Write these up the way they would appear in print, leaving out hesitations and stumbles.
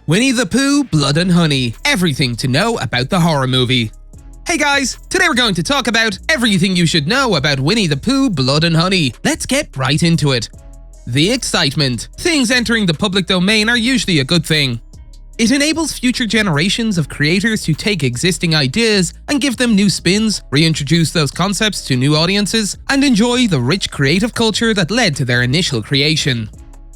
Winnie the Pooh, Blood and Honey. Everything to know about the horror movie. Hey guys, today we're going to talk about everything you should know about Winnie the Pooh, Blood and Honey. Let's get right into it. The excitement. Things entering the public domain are usually a good thing. It enables future generations of creators to take existing ideas and give them new spins, reintroduce those concepts to new audiences, and enjoy the rich creative culture that led to their initial creation.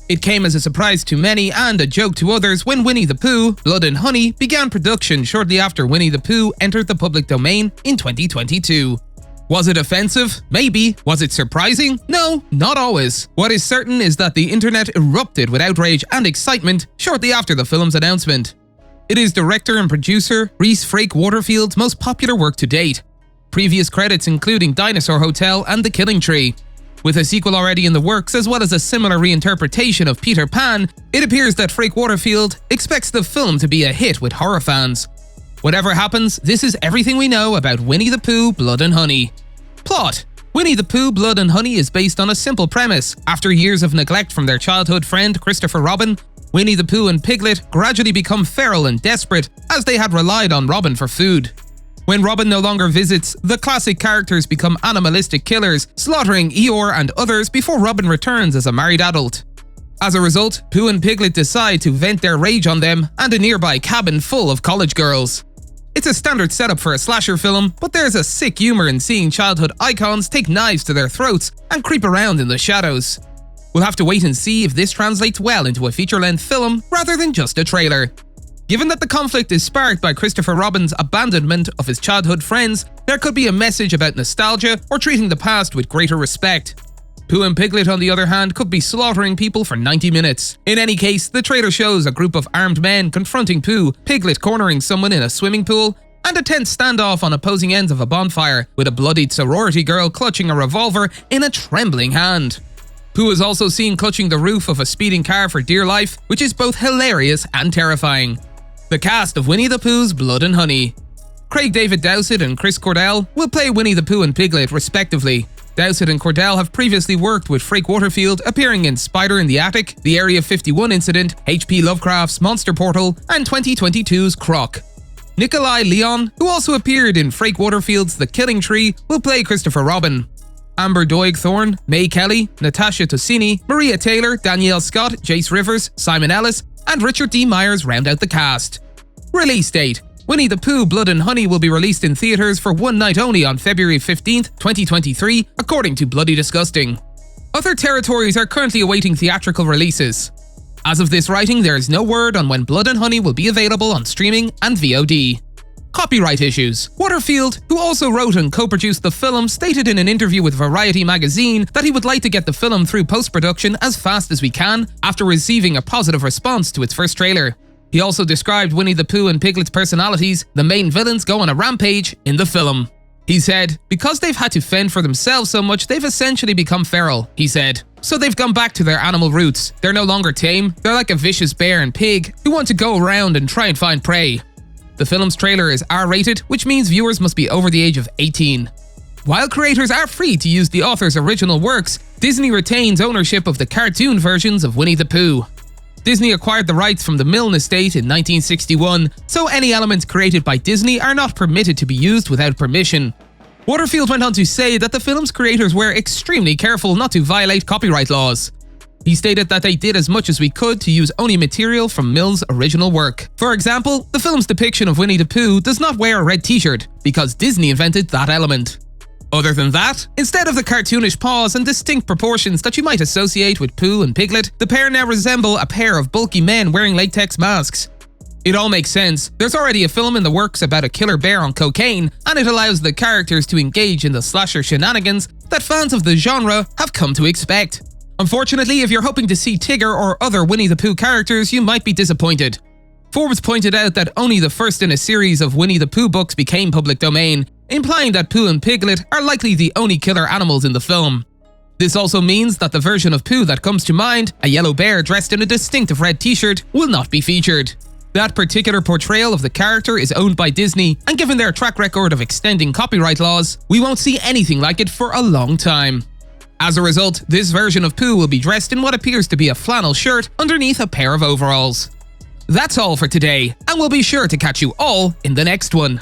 It came as a surprise to many and a joke to others when Winnie the Pooh, Blood and Honey began production shortly after Winnie the Pooh entered the public domain in 2022. Was it offensive? Maybe. Was it surprising? No, not always. What is certain is that the internet erupted with outrage and excitement shortly after the film's announcement. It is director and producer Rhys Waterfield's most popular work to date. Previous credits including Dinosaur Hotel and The Killing Tree. With a sequel already in the works as well as a similar reinterpretation of Peter Pan, it appears that Waterfield expects the film to be a hit with horror fans. Whatever happens, this is everything we know about Winnie the Pooh, Blood and Honey. Plot: Winnie the Pooh, Blood and Honey is based on a simple premise. After years of neglect from their childhood friend Christopher Robin, Winnie the Pooh and Piglet gradually become feral and desperate as they had relied on Robin for food. When Robin no longer visits, the classic characters become animalistic killers, slaughtering Eeyore and others before Robin returns as a married adult. As a result, Pooh and Piglet decide to vent their rage on them and a nearby cabin full of college girls. It's a standard setup for a slasher film, but there's a sick humor in seeing childhood icons take knives to their throats and creep around in the shadows. We'll have to wait and see if this translates well into a feature-length film rather than just a trailer. Given that the conflict is sparked by Christopher Robin's abandonment of his childhood friends, there could be a message about nostalgia or treating the past with greater respect. Pooh and Piglet, on the other hand, could be slaughtering people for 90 minutes. In any case, the trailer shows a group of armed men confronting Pooh, Piglet cornering someone in a swimming pool, and a tense standoff on opposing ends of a bonfire, with a bloodied sorority girl clutching a revolver in a trembling hand. Pooh is also seen clutching the roof of a speeding car for dear life, which is both hilarious and terrifying. The cast of Winnie the Pooh's Blood and Honey. Craig David Dowsett and Chris Cordell will play Winnie the Pooh and Piglet respectively. Dowsett and Cordell have previously worked with Waterfield, appearing in Spider in the Attic, the Area 51 Incident, H.P. Lovecraft's Monster Portal, and 2022's Croc. Nikolai Leon, who also appeared in Waterfield's The Killing Tree, will play Christopher Robin. Amber Doig-Thorne, May Kelly, Natasha Tossini, Maria Taylor, Danielle Scott, Jace Rivers, Simon Ellis, and Richard D. Myers round out the cast. Release date: Winnie the Pooh, Blood and Honey will be released in theaters for one night only on February 15th, 2023, according to Bloody Disgusting. Other territories are currently awaiting theatrical releases. As of this writing, there is no word on when Blood and Honey will be available on streaming and VOD. Copyright issues. Waterfield, who also wrote and co-produced the film, stated in an interview with Variety magazine that he would like to get the film through post-production as fast as we can after receiving a positive response to its first trailer. He also described Winnie the Pooh and Piglet's personalities. The main villains go on a rampage in the film. He said, "Because they've had to fend for themselves so much, they've essentially become feral," he said. "So they've gone back to their animal roots. They're no longer tame. They're like a vicious bear and pig who want to go around and try and find prey." The film's trailer is R-rated, which means viewers must be over the age of 18. While creators are free to use the author's original works, Disney retains ownership of the cartoon versions of Winnie the Pooh. Disney acquired the rights from the Milne estate in 1961, so any elements created by Disney are not permitted to be used without permission. Waterfield went on to say that the film's creators were extremely careful not to violate copyright laws. He stated that they did as much as we could to use only material from Milne's original work. For example, the film's depiction of Winnie the Pooh does not wear a red t-shirt, because Disney invented that element. Other than that, instead of the cartoonish paws and distinct proportions that you might associate with Pooh and Piglet, the pair now resemble a pair of bulky men wearing latex masks. It all makes sense. There's already a film in the works about a killer bear on cocaine, and it allows the characters to engage in the slasher shenanigans that fans of the genre have come to expect. Unfortunately, if you're hoping to see Tigger or other Winnie the Pooh characters, you might be disappointed. Forbes pointed out that only the first in a series of Winnie the Pooh books became public domain, implying that Pooh and Piglet are likely the only killer animals in the film. This also means that the version of Pooh that comes to mind, a yellow bear dressed in a distinctive red t-shirt, will not be featured. That particular portrayal of the character is owned by Disney, and given their track record of extending copyright laws, we won't see anything like it for a long time. As a result, this version of Pooh will be dressed in what appears to be a flannel shirt underneath a pair of overalls. That's all for today, and we'll be sure to catch you all in the next one.